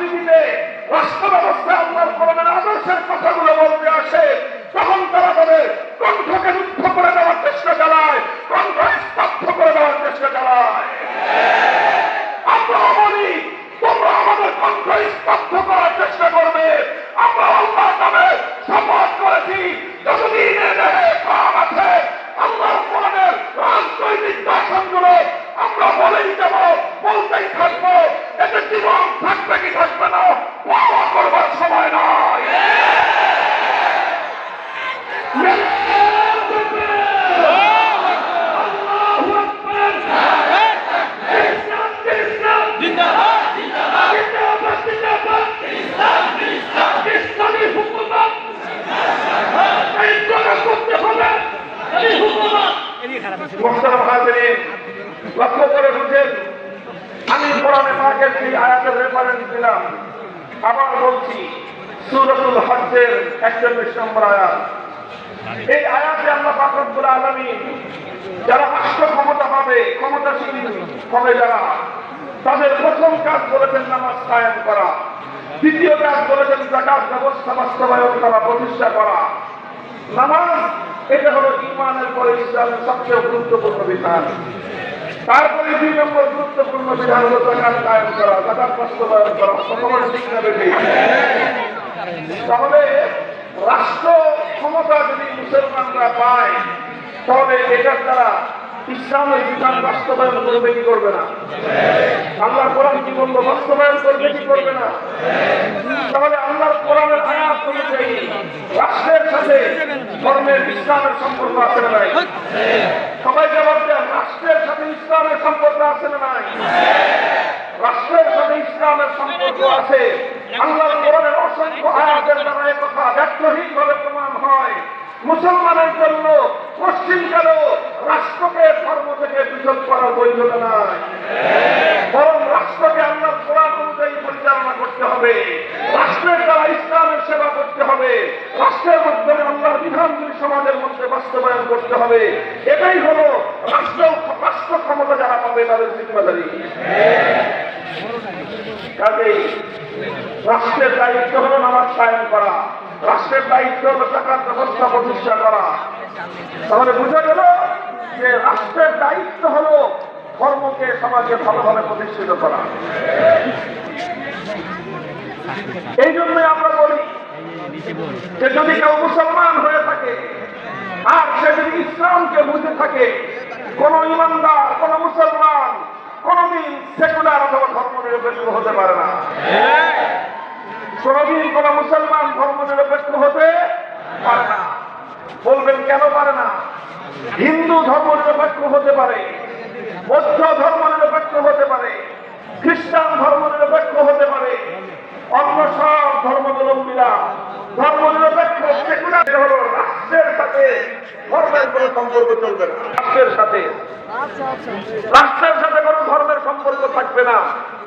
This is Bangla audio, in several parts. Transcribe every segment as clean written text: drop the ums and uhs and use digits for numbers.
রাজনীতিতে রাষ্ট্র ব্যবস্থা আল্লাহর কোরআনের আদর্শের কথাগুলো বলতে আসে, তখন তারা তাদের কণ্ঠকে রুদ্ধ করে দেওয়ার চেষ্টা চালায়, কণ্ঠ স্তব্ধ করে দেওয়ার চেষ্টা চালায়। আমরা বলি তোমরা আমাদের কণ্ঠ স্তব্ধ করার চেষ্টা করবে, আমরা আল্লাহর নামে শপথ করেছি যতদিন কাম আছে আল্লাহর কোরআনের রাজনৈতিক দর্শনগুলো আমরা বলেই যাব, বলতেই থাকবো। এতে জীবন থাকবে কি থাকবে না বাবা করবার সময় নয়। লক্ষ্য করে বুঝেন, আমি কোরআনে পাকের সেই আয়াতের রেফারেন্স দিলাম, আবার বলছি সূরাতুল হজ্জের ৪১ নম্বর আয়াত। এই আয়াতে আল্লাহ পাক রব্বুল আলামিন যারা রাষ্ট্র ক্ষমতা পাবে, ক্ষমতাশীল হবে যারা, তাদের প্রথম কাজ বলেছেন নামাজ কায়েম করা, দ্বিতীয় কাজ বলেছেন যাকাত ব্যবস্থা বাস্তবায়ন করা, প্রতিষ্ঠা করা। নামাজ এটা হলো ঈমানের পরে ইসলামের সবচেয়ে গুরুত্বপূর্ণ বিধান। তারপরে ২ নম্বর গুরুত্বপূর্ণ বিধান হলো যাকাত কায়েম করা, যাকাত বাস্তবায়ন করা। সকলের ঠিক না বেশি? তাহলে রাষ্ট্র ক্ষমতা যদি মুসলমানরা পায়, তাহলে এটার দ্বারা ইসলামের বিধান বাস্তবায়ন করবে কি করবে না? আল্লাহর কোরআন কি বললো? বাস্তবায়ন করবে কি করবে না? তাহলে আল্লাহর কোরআনের আয়াত অনুযায়ী রাষ্ট্রের সাথে ধর্মের ইসলামের সম্পর্ক আছে না নাই? সবাই জবাব দেন, রাষ্ট্রের সাথে ইসলামের সম্পর্ক আছে না নাই? রাষ্ট্রের সাথে ইসলামের সম্পর্ক আছে। আল্লাহর কোরআনের অসংখ্য আয়াতের দ্বারা এ কথা ব্যর্থহীনভাবে প্রমাণ হয়। মুসলমানের জন্য পশ্চিমকালেও রাষ্ট্রকে ধর্ম থেকে পৃথক করার বৈধতা নাই, বরং রাষ্ট্রকে আল্লাহর কোরআন অনুযায়ী পরিচালনা করতে হবে। রাষ্ট্রের দ্বারা ইসলামের সেবা করতে হবে, রাষ্ট্রের মাধ্যমে আল্লাহর বিধানগুলি সমাজের মধ্যে বাস্তবায়ন করতে হবে। এটাই হলো রাষ্ট্র ক্ষমতা যারা পাবে তাদের জিম্মাদারি। কাজেই রাষ্ট্রের দায়িত্ব হলো নামাজ কায়েম করা, রাষ্ট্রের দায়িত্ব হলো যাকাত ব্যবস্থা প্রতিষ্ঠা করা। তাহলে বোঝা গেল যে রাষ্ট্রের দায়িত্ব হলো ধর্মকে সমাজে ভালোভাবে প্রতিষ্ঠিত করা। এই জন্যই আমরা বলি যে যদি কেউ মুসলমান হয়ে থাকে আর সে যদি ইসলামকে বুঝে থাকে, কোন ইমানদার, কোন মুসলমান কোনদিন সেকুলার অথবা ধর্মনিরপেক্ষ হতে পারে না। কোনদিন কোন মুসলমান ধর্মনিরপেক্ষ হতে পারে না। বলবেন কেন পারে না? হিন্দু ধর্মনিরপেক্ষ হতে পারে, বৌদ্ধ ধর্মনিরপেক্ষ হতে পারে, খ্রিস্টান ধর্মনিরপেক্ষ হতে পারে, অন্য সব ধর্মাবলম্বীরা ধর্মনিরপেক্ষ সেকুলার হলো রাষ্ট্রের সাথে ধর্মের কোন সম্পর্ক চলবে না। রাষ্ট্রের সাথে কোন ধর্মের সম্পর্ক থাকবে না।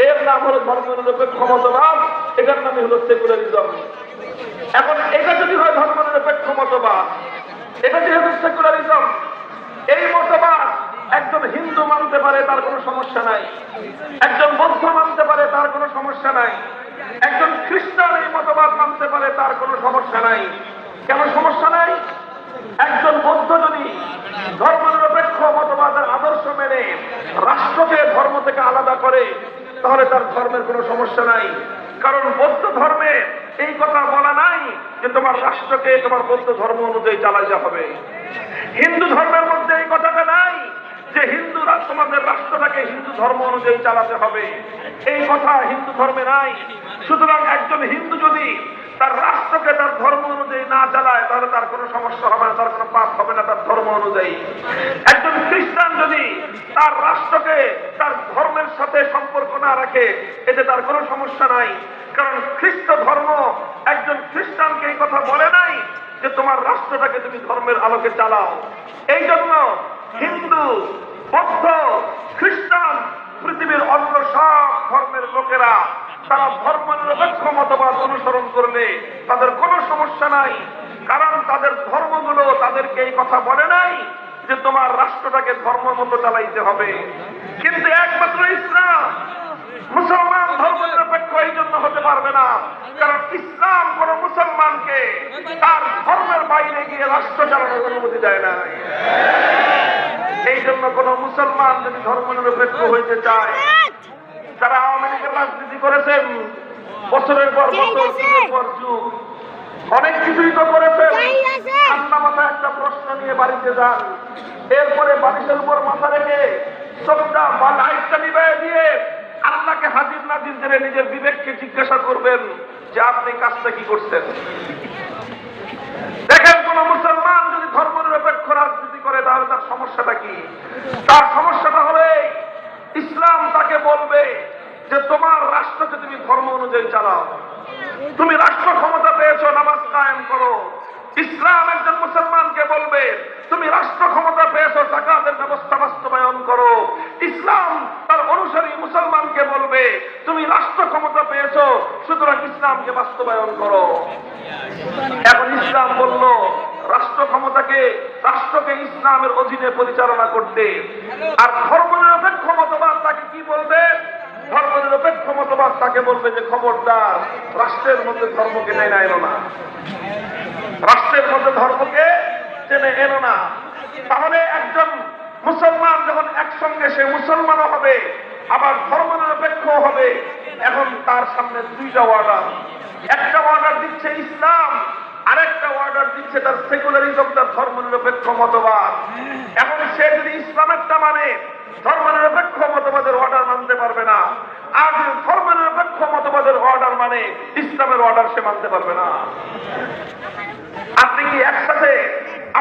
এর নাম হলো ধর্মনিরপেক্ষ মতবাদ, এটার নামই হলো সেকুলারিজম। এখন এটা যদি হয় ধর্মনিরপেক্ষ মতবাদ, এটা যেহেতু সেকুলারিজম, এই মতবাদ একজন হিন্দু মানতে পারে, তার কোনো সমস্যা নাই। একজন বৌদ্ধ মানতে পারে, তার কোনো সমস্যা নাই। একজন খ্রিস্টান এই মতবাদ মানতে পারে, তার কোনো সমস্যা নাই। কেন সমস্যা নাই? একজন বৌদ্ধ যদি ধর্মনিরপেক্ষ মতবাদের আদর্শ মেনে রাষ্ট্রকে ধর্ম থেকে আলাদা করে, তাহলে তার ধর্মের কোনো সমস্যা নাই। কারণ বৌদ্ধ ধর্মে এই কথা বলা নাই যে তোমার রাষ্ট্রকে তোমার বৌদ্ধ ধর্ম অনুযায়ী চালাইতে হবে। হিন্দু ধর্মের মধ্যে এই কথাটা নাই যে হিন্দুরা তোমাদের রাষ্ট্রটাকে হিন্দু ধর্ম অনুযায়ী চালাতে হবে। এই কথা হিন্দু ধর্মে নাই। সুতরাং একজন হিন্দু যদি তার রাষ্ট্রকে তার ধর্ম অনুযায়ী না চালায়, তাহলে তার কোনো সমস্যা হবে না, তার কোনো পাপ হবে না তার ধর্ম অনুযায়ী। একজন খ্রিস্টান যদি তার রাষ্ট্রকে তার ধর্মের সাথে সম্পর্ক না রাখে, এতে তার কোনো সমস্যা নাই। কারণ খ্রিস্ট ধর্ম একজন খ্রিস্টানকে এই কথা বলে নাই যে তোমার রাষ্ট্রটাকে তুমি ধর্মের আলোকে চালাও। এই জন্য হিন্দু, বৌদ্ধ, খ্রিস্টান, পৃথিবীর অন্য সব ধর্মের লোকেরা তারা ধর্মনিরপেক্ষ মতবাদ অনুসরণ করলে তাদের কোনো সমস্যা নাই। কারণ তাদের ধর্মগুলো তাদেরকে এই কথা বলে নাই যে তোমার রাষ্ট্রটাকে ধর্ম মতো চালাইতে হবে। কিন্তু একমাত্র ইসলাম মুসলমান ধর্মনিরপেক্ষ এই জন্য হতে পারবে না, কারণ ইসলাম কোন মুসলমানকে তার ধর্মের বাইরে গিয়ে রাষ্ট্র চালানোর অনুমতি দেয় না। এই জন্য কোন মুসলমান যদি ধর্মনিরপেক্ষ হইতে চায়, যারা আওয়ামী লীগের রাজনীতি করেছেন বছরের পর বছর, যুগের পর যুগ, অনেক কিছুই তো করেছেন, ঠান্ডা মাথায় একটা প্রশ্ন নিয়ে বাড়িতে যান, এরপরে বালিশের উপর মাথা রেখে চোখটা বা লাইটটা নিভাইয়া দিয়ে আল্লাহকে হাজির নাজির করে নিজের বিবেককে জিজ্ঞাসা করবেন যে আপনি কাজটা কি করছেন। দেখেন, কোন মুসলমান যদি ধর্মনিরপেক্ষ রাজনীতি করে তাহলে তার সমস্যাটা কি? তার সমস্যাটা হলে ইসলাম তাকে বলবে যে তোমার রাষ্ট্রকে তুমি ধর্ম অনুযায়ী চালাও, তুমি রাষ্ট্র ক্ষমতা পেয়েছো, নামাজ কায়েম করো। ইসলাম একজন মুসলমানকে বলবে তুমি রাষ্ট্র ক্ষমতা পেয়েছো, যাকাতের ব্যবস্থা বাস্তবায়ন করো। ইসলাম তার অনুসারী মুসলমানকে বলবে তুমি রাষ্ট্র ক্ষমতা পেয়েছো, সুতরাং ইসলামকে বাস্তবায়ন করো। এখন ইসলাম বলল রাষ্ট্র ক্ষমতাকে, রাষ্ট্রকে ইসলামের অধীনে পরিচালনা করতে, আর ধর্মনিরপেক্ষ মতবাদ তাকে কি বলবে? ধর্মনিরপেক্ষ মতবাদ তাকে বলবে যে খবরদার, রাষ্ট্রের মধ্যে ধর্মকে টেনে এনো না, রাষ্ট্রের মধ্যে ধর্মকে টেনে এনো না। তাহলে একজন মুসলমান যখন একসঙ্গে সে মুসলমানও হবে আবার ধর্মনিরপেক্ষ হবে, এখন তার সামনে দুইটা অর্ডার, একটা অর্ডার দিচ্ছে ইসলাম, আরেকটা অর্ডার দিচ্ছে তার সেকুলারিজম, তার ধর্মনিরপেক্ষ মতবাদ। এখন সে যদি ইসলামেরটা মানে ধর্মনিরপেক্ষ মতবাদের অর্ডার মানতে পারবে না, আর যদি ধর্মনিরপেক্ষ মতবাদের অর্ডার মানে ইসলামের অর্ডার সে মানতে পারবে না। আপনি কি একসাথে